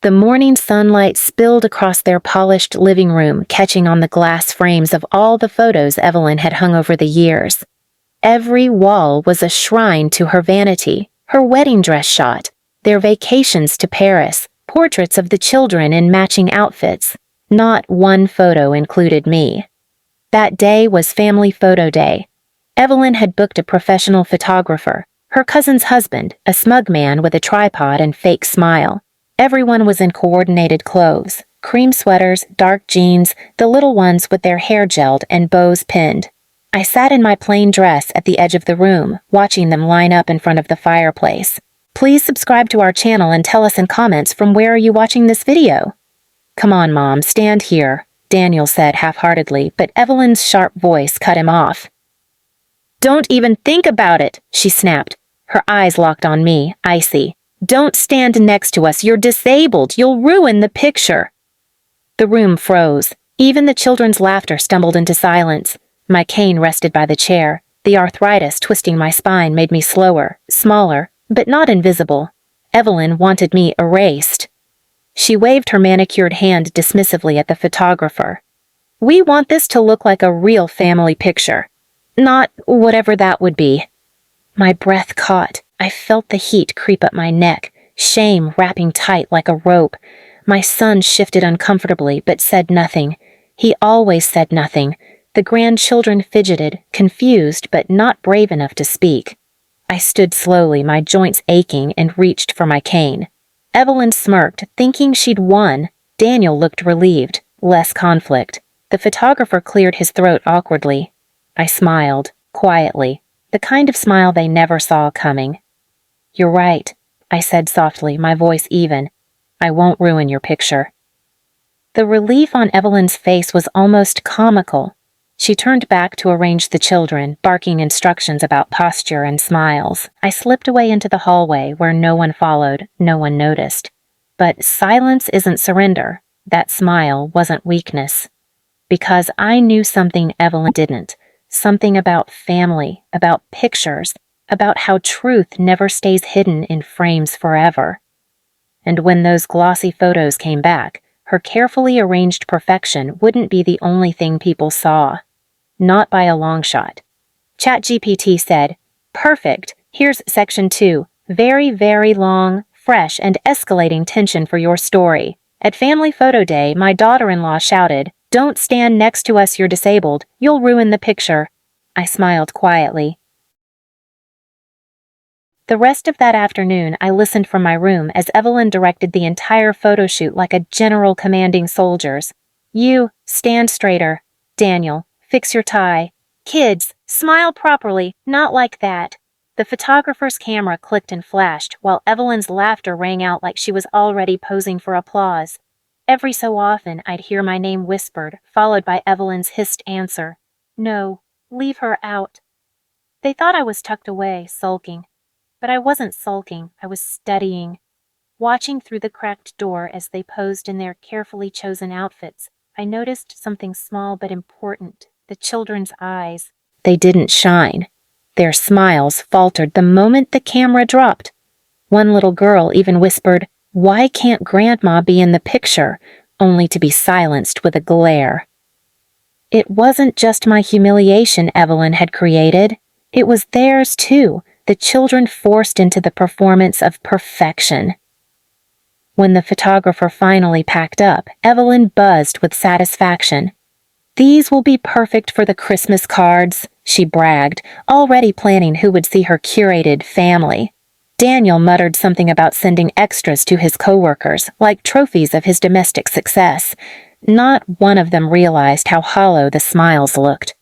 The morning sunlight spilled across their polished living room, catching on the glass frames of all the photos Evelyn had hung over the years. Every wall was a shrine to her vanity, her wedding dress shot, their vacations to Paris, portraits of the children in matching outfits. Not one photo included me. That day was family photo day. Evelyn had booked a professional photographer, her cousin's husband, a smug man with a tripod and fake smile. Everyone was in coordinated clothes, cream sweaters, dark jeans, the little ones with their hair gelled and bows pinned. I sat in my plain dress at the edge of the room, watching them line up in front of the fireplace. Please subscribe to our channel and tell us in comments from where are you watching this video. Come on, Mom, stand here, Daniel said half-heartedly, but Evelyn's sharp voice cut him off. Don't even think about it, she snapped, her eyes locked on me, icy. Don't stand next to us, you're disabled, you'll ruin the picture. The room froze. Even the children's laughter stumbled into silence. My cane rested by the chair. The arthritis twisting my spine made me slower, smaller, but not invisible. Evelyn wanted me erased. She waved her manicured hand dismissively at the photographer. We want this to look like a real family picture. Not whatever that would be. My breath caught. I felt the heat creep up my neck, shame wrapping tight like a rope. My son shifted uncomfortably but said nothing. He always said nothing. The grandchildren fidgeted, confused but not brave enough to speak. I stood slowly, my joints aching, and reached for my cane. Evelyn smirked, thinking she'd won. Daniel looked relieved, less conflict. The photographer cleared his throat awkwardly. I smiled, quietly, the kind of smile they never saw coming. You're right, I said softly, my voice even. I won't ruin your picture. The relief on Evelyn's face was almost comical. She turned back to arrange the children, barking instructions about posture and smiles. I slipped away into the hallway where no one followed, no one noticed. But silence isn't surrender. That smile wasn't weakness. Because I knew something Evelyn didn't. Something about family, about pictures, about how truth never stays hidden in frames forever. And when those glossy photos came back, her carefully arranged perfection wouldn't be the only thing people saw. Not by a long shot. ChatGPT said, perfect, here's section 2, very, very long, fresh and escalating tension for your story. At family photo day, my daughter-in-law shouted, don't stand next to us, you're disabled, you'll ruin the picture. I smiled quietly. The rest of that afternoon, I listened from my room as Evelyn directed the entire photo shoot like a general commanding soldiers. You, stand straighter. Daniel, fix your tie. Kids, smile properly, not like that. The photographer's camera clicked and flashed, while Evelyn's laughter rang out like she was already posing for applause. Every so often, I'd hear my name whispered, followed by Evelyn's hissed answer. No, leave her out. They thought I was tucked away, sulking. But I wasn't sulking, I was studying. Watching through the cracked door as they posed in their carefully chosen outfits, I noticed something small but important. The children's eyes. They didn't shine. Their smiles faltered the moment the camera dropped. One little girl even whispered, "Why can't Grandma be in the picture?" only to be silenced with a glare. It wasn't just my humiliation Evelyn had created. It was theirs too, the children forced into the performance of perfection. When the photographer finally packed up, Evelyn buzzed with satisfaction. These will be perfect for the Christmas cards, she bragged, already planning who would see her curated family. Daniel muttered something about sending extras to his coworkers, like trophies of his domestic success. Not one of them realized how hollow the smiles looked.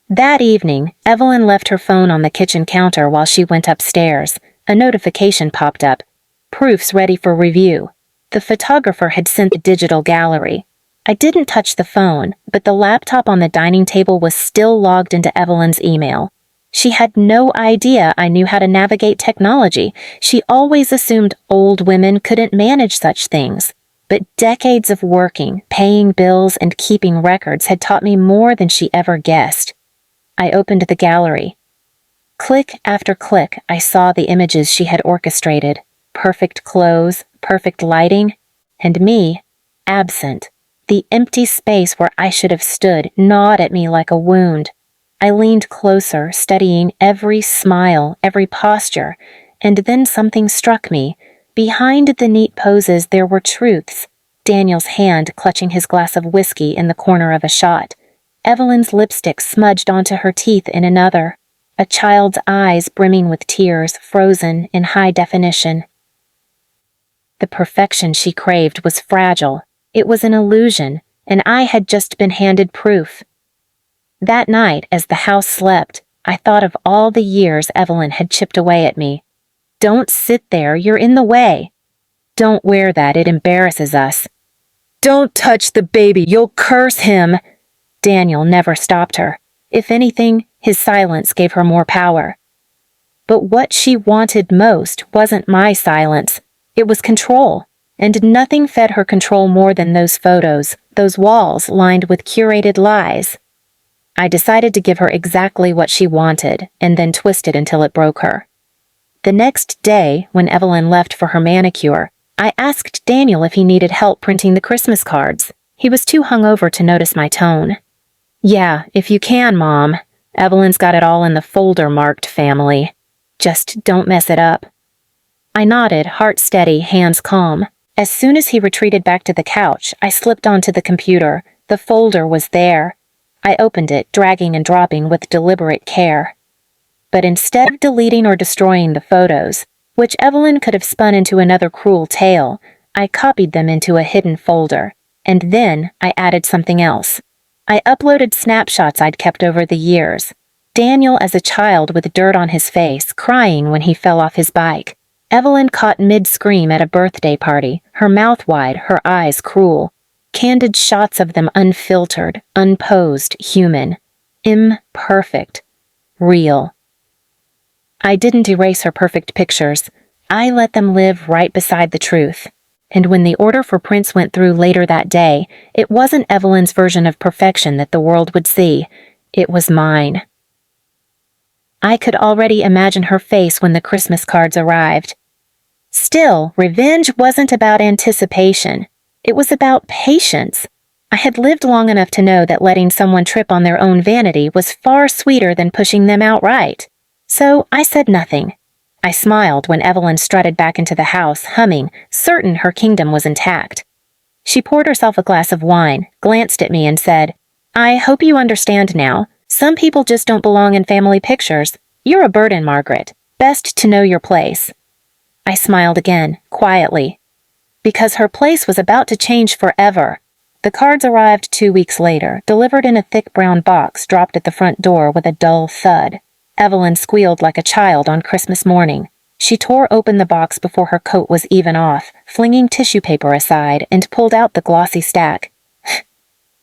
That evening, Evelyn left her phone on the kitchen counter while she went upstairs. A notification popped up. Proofs ready for review. The photographer had sent the digital gallery. I didn't touch the phone, but the laptop on the dining table was still logged into Evelyn's email. She had no idea I knew how to navigate technology. She always assumed old women couldn't manage such things. But decades of working, paying bills, and keeping records had taught me more than she ever guessed. I opened the gallery. Click after click, I saw the images she had orchestrated. Perfect clothes, perfect lighting, and me, absent. The empty space where I should have stood gnawed at me like a wound. I leaned closer, studying every smile, every posture, and then something struck me. Behind the neat poses there were truths. Daniel's hand clutching his glass of whiskey in the corner of a shot. Evelyn's lipstick smudged onto her teeth in another. A child's eyes brimming with tears, frozen in high definition. The perfection she craved was fragile. It was an illusion, and I had just been handed proof. That night, as the house slept, I thought of all the years Evelyn had chipped away at me. Don't sit there, you're in the way. Don't wear that, it embarrasses us. Don't touch the baby, you'll curse him. Daniel never stopped her. If anything, his silence gave her more power. But what she wanted most wasn't my silence. It was control. And nothing fed her control more than those photos, those walls lined with curated lies. I decided to give her exactly what she wanted, and then twist it until it broke her. The next day, when Evelyn left for her manicure, I asked Daniel if he needed help printing the Christmas cards. He was too hungover to notice my tone. Yeah, if you can, Mom. Evelyn's got it all in the folder-marked family. Just don't mess it up. I nodded, heart steady, hands calm. As soon as he retreated back to the couch, I slipped onto the computer. The folder was there. I opened it, dragging and dropping with deliberate care. But instead of deleting or destroying the photos, which Evelyn could have spun into another cruel tale, I copied them into a hidden folder. And then I added something else. I uploaded snapshots I'd kept over the years. Daniel as a child with dirt on his face, crying when he fell off his bike. Evelyn caught mid-scream at a birthday party, her mouth wide, her eyes cruel. Candid shots of them unfiltered, unposed, human. Imperfect. Real. I didn't erase her perfect pictures. I let them live right beside the truth. And when the order for prints went through later that day, it wasn't Evelyn's version of perfection that the world would see. It was mine. I could already imagine her face when the Christmas cards arrived. Still, revenge wasn't about anticipation. It was about patience. I had lived long enough to know that letting someone trip on their own vanity was far sweeter than pushing them outright. So I said nothing. I smiled when Evelyn strutted back into the house, humming, certain her kingdom was intact. She poured herself a glass of wine, glanced at me, and said, I hope you understand now. Some people just don't belong in family pictures. You're a burden, Margaret. Best to know your place. I smiled again, quietly. Because her place was about to change forever. The cards arrived 2 weeks later, delivered in a thick brown box dropped at the front door with a dull thud. Evelyn squealed like a child on Christmas morning. She tore open the box before her coat was even off, flinging tissue paper aside, and pulled out the glossy stack.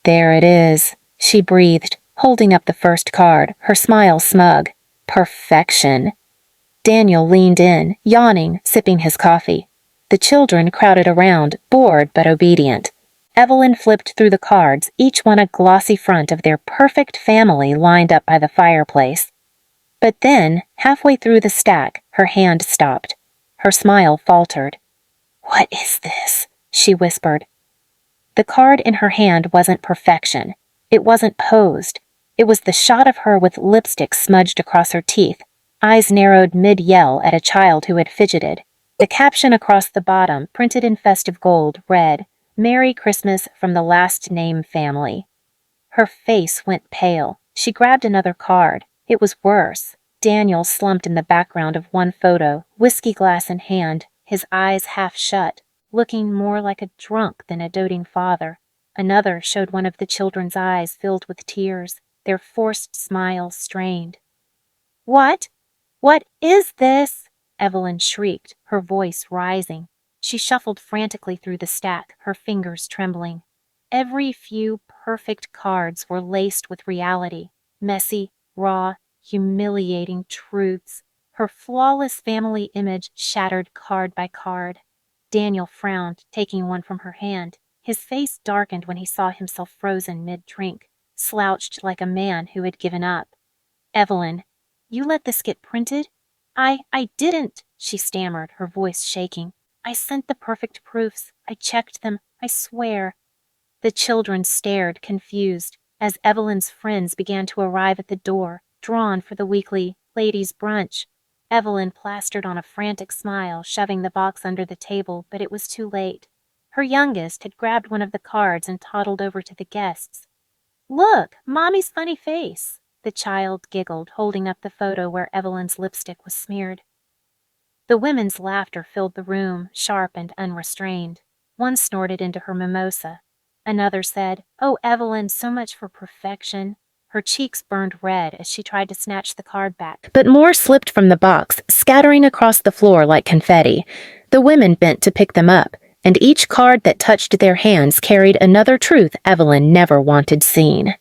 There it is, she breathed, holding up the first card, her smile smug. Perfection. Daniel leaned in, yawning, sipping his coffee. The children crowded around, bored but obedient. Evelyn flipped through the cards, each one a glossy front of their perfect family lined up by the fireplace. But then, halfway through the stack, her hand stopped. Her smile faltered. What is this? She whispered. The card in her hand wasn't perfection. It wasn't posed. It was the shot of her with lipstick smudged across her teeth, eyes narrowed mid-yell at a child who had fidgeted. The caption across the bottom, printed in festive gold, read, Merry Christmas from the last name family. Her face went pale. She grabbed another card. It was worse. Daniel slumped in the background of one photo, whiskey glass in hand, his eyes half shut, looking more like a drunk than a doting father. Another showed one of the children's eyes filled with tears, their forced smiles strained. What? What is this? Evelyn shrieked, her voice rising. She shuffled frantically through the stack, her fingers trembling. Every few perfect cards were laced with reality, messy, raw, humiliating truths. Her flawless family image shattered card by card. Daniel frowned, taking one from her hand. His face darkened when he saw himself frozen mid-drink, slouched like a man who had given up. Evelyn, you let this get printed? I didn't, she stammered, her voice shaking. I sent the perfect proofs. I checked them, I swear. The children stared, confused, as Evelyn's friends began to arrive at the door, drawn for the weekly ladies' brunch. Evelyn plastered on a frantic smile, shoving the box under the table, but it was too late. Her youngest had grabbed one of the cards and toddled over to the guests. "Look, Mommy's funny face," the child giggled, holding up the photo where Evelyn's lipstick was smeared. The women's laughter filled the room, sharp and unrestrained. One snorted into her mimosa. Another said, "Oh, Evelyn, so much for perfection." Her cheeks burned red as she tried to snatch the card back. But more slipped from the box, scattering across the floor like confetti. The women bent to pick them up, and each card that touched their hands carried another truth Evelyn never wanted seen.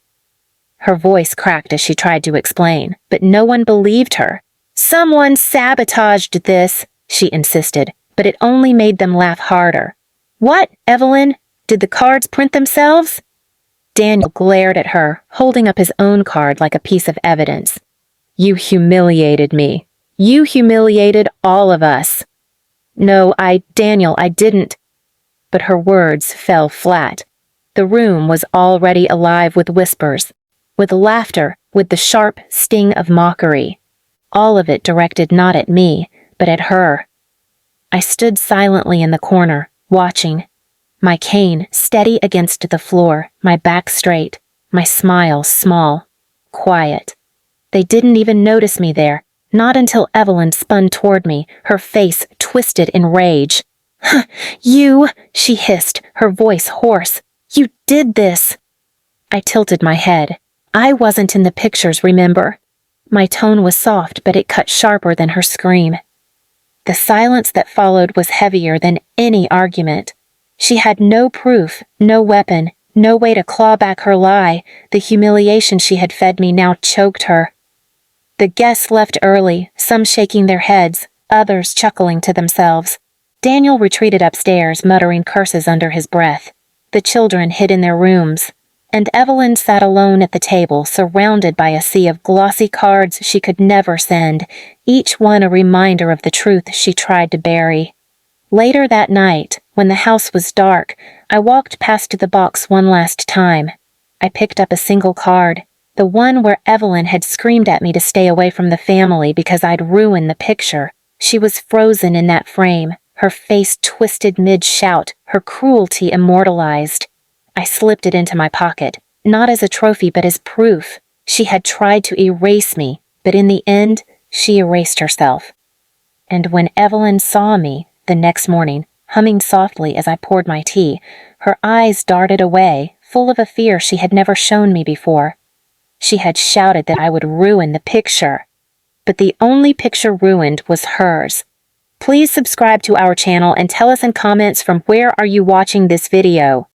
Her voice cracked as she tried to explain, but no one believed her. "Someone sabotaged this," she insisted, but it only made them laugh harder. "What, Evelyn? Did the cards print themselves?" Daniel glared at her, holding up his own card like a piece of evidence. "You humiliated me. You humiliated all of us." "No, Daniel, I didn't." But her words fell flat. The room was already alive with whispers, with laughter, with the sharp sting of mockery. All of it directed not at me, but at her. I stood silently in the corner, watching, my cane steady against the floor, my back straight, my smile small, quiet. They didn't even notice me there, not until Evelyn spun toward me, her face twisted in rage. "You," she hissed, her voice hoarse. "You did this." I tilted my head. I wasn't in the pictures, remember? My tone was soft, but it cut sharper than her scream. The silence that followed was heavier than any argument. She had no proof, no weapon, no way to claw back her lie. The humiliation she had fed me now choked her. The guests left early, some shaking their heads, others chuckling to themselves. Daniel retreated upstairs, muttering curses under his breath. The children hid in their rooms, and Evelyn sat alone at the table, surrounded by a sea of glossy cards she could never send, each one a reminder of the truth she tried to bury. Later that night, when the house was dark, I walked past the box one last time. I picked up a single card, the one where Evelyn had screamed at me to stay away from the family because I'd ruined the picture. She was frozen in that frame, her face twisted mid-shout, her cruelty immortalized. I slipped it into my pocket, not as a trophy but as proof. She had tried to erase me, but in the end, she erased herself. And when Evelyn saw me, the next morning, humming softly as I poured my tea, her eyes darted away, full of a fear she had never shown me before. She had shouted that I would ruin the picture. But the only picture ruined was hers. Please subscribe to our channel and tell us in comments from where are you watching this video.